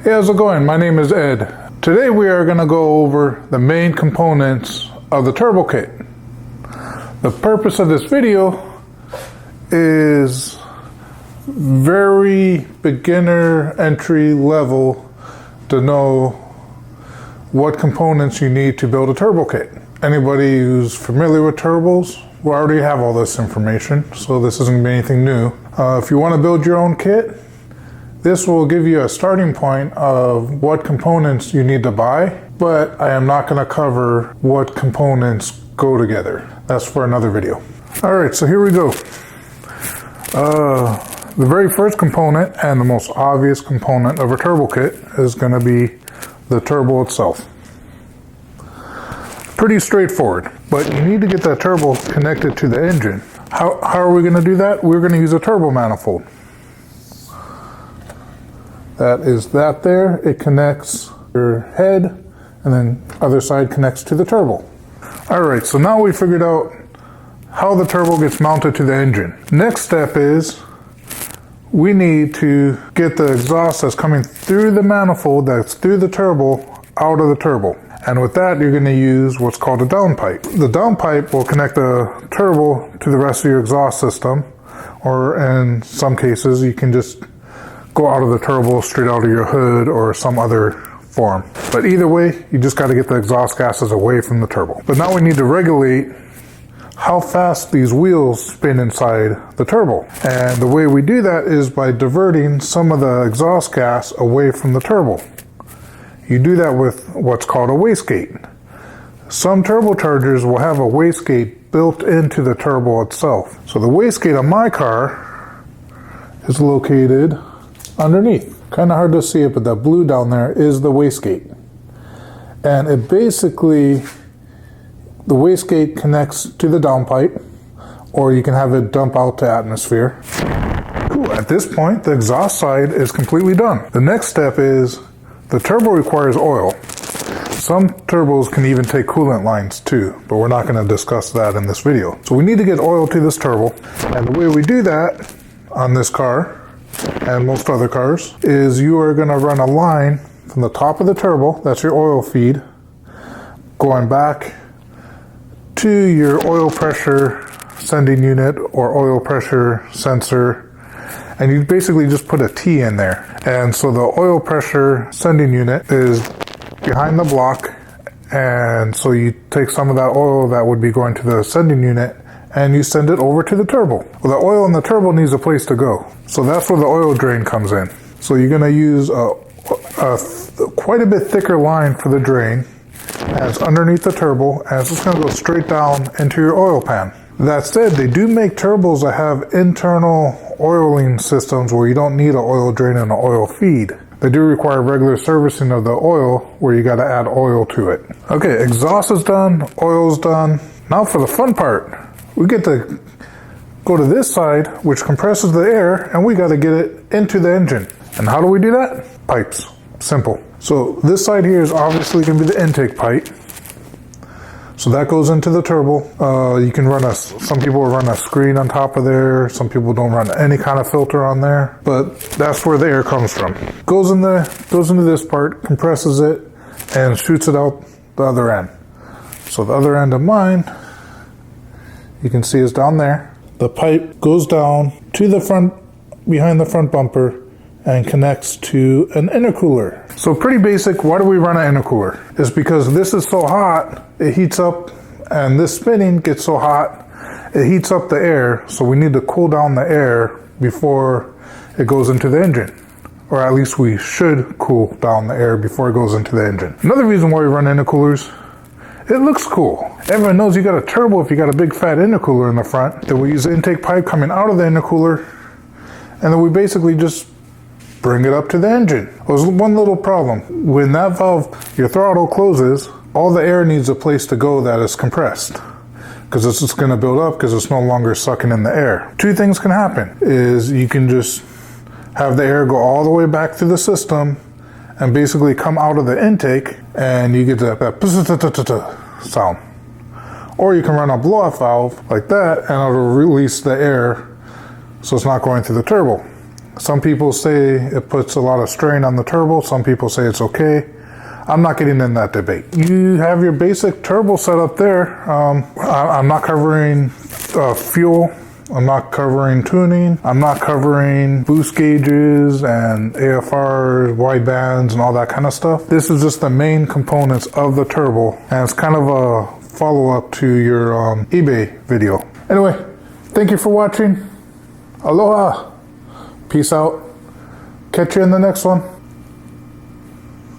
Hey, how's it going? My name is Ed. Today we are going to go over the main components of the turbo kit. The purpose of this video is very beginner entry level to know what components you need to build a turbo kit. Anybody who's familiar with turbos will already have all this information, so this isn't going to be anything new. If you want to build your own kit, this will give you a starting point of what components you need to buy, but I am not going to cover what components go together. That's for another video. Alright, so here we go. The very first component and the most obvious component of a turbo kit is going to be the turbo itself. Pretty straightforward, but you need to get that turbo connected to the engine. How are we going to do that? We're going to use a turbo manifold. That is that there. It connects your head, and then other side connects to the turbo. Alright, so now we figured out how the turbo gets mounted to the engine. Next step is we need to get the exhaust that's coming through the manifold, that's through the turbo, out of the turbo. And with that, you're going to use what's called a downpipe. The downpipe will connect the turbo to the rest of your exhaust system, or in some cases, you can just go out of the turbo straight out of your hood or some other form. But either way, you just got to get the exhaust gases away from the turbo. But now we need to regulate how fast these wheels spin inside the turbo. And the way we do that is by diverting some of the exhaust gas away from the turbo. You do that with what's called a wastegate. Some turbochargers will have a wastegate built into the turbo itself. So the wastegate on my car is located underneath. Kind of hard to see it, but that blue down there is the wastegate. And it basically, the wastegate connects to the downpipe, or you can have it dump out to atmosphere. Cool. At this point, the exhaust side is completely done. The next step is the turbo requires oil. Some turbos can even take coolant lines too, but we're not going to discuss that in this video. So we need to get oil to this turbo, and the way we do that on this car and most other cars is you are going to run a line from the top of the turbo, that's your oil feed, going back to your oil pressure sending unit or oil pressure sensor, and you basically just put a T in there. And so the oil pressure sending unit is behind the block, and so you take some of that oil that would be going to the sending unit and you send it over to the turbo. Well, the oil in the turbo needs a place to go. So that's where the oil drain comes in. So you're going to use quite a bit thicker line for the drain, and it's underneath the turbo, and it's just going to go straight down into your oil pan. That said, they do make turbos that have internal oiling systems where you don't need an oil drain and an oil feed. They do require regular servicing of the oil where you got to add oil to it. Okay, exhaust is done, oil's done. Now for the fun part. We get to go to this side, which compresses the air, and we got to get it into the engine. And how do we do that? Pipes. Simple. So this side here is obviously going to be the intake pipe. So that goes into the turbo. You can run some people run a screen on top of there. Some people don't run any kind of filter on there, but that's where the air comes from. Goes into this part, compresses it, and shoots it out the other end. So the other end of mine, you can see is down there. The pipe goes down to the front, behind the front bumper, and connects to an intercooler. So pretty basic. Why do we run an intercooler? It's because this is so hot, it heats up, and this spinning gets so hot, it heats up the air, so we need to cool down the air before it goes into the engine. Or at least we should cool down the air before it goes into the engine. Another reason why we run intercoolers, it looks cool. Everyone knows you got a turbo if you got a big fat intercooler in the front. Then we use the intake pipe coming out of the intercooler, and then we basically just bring it up to the engine. There's one little problem. When that valve, your throttle closes, all the air needs a place to go that is compressed, because it's just going to build up because it's no longer sucking in the air. Two things can happen. Is you can just have the air go all the way back through the system and basically come out of the intake, and you get that sound. Or you can run a blow-off valve like that, and it'll release the air so it's not going through the turbo. Some people say it puts a lot of strain on the turbo. Some people say it's okay. I'm not getting in that debate. You have your basic turbo setup there. I'm not covering fuel. I'm not covering tuning. I'm not covering boost gauges and AFRs, wide bands, and all that kind of stuff. This is just the main components of the turbo, and it's kind of a follow-up to your eBay video. Anyway, thank you for watching. Aloha. Peace out. Catch you in the next one.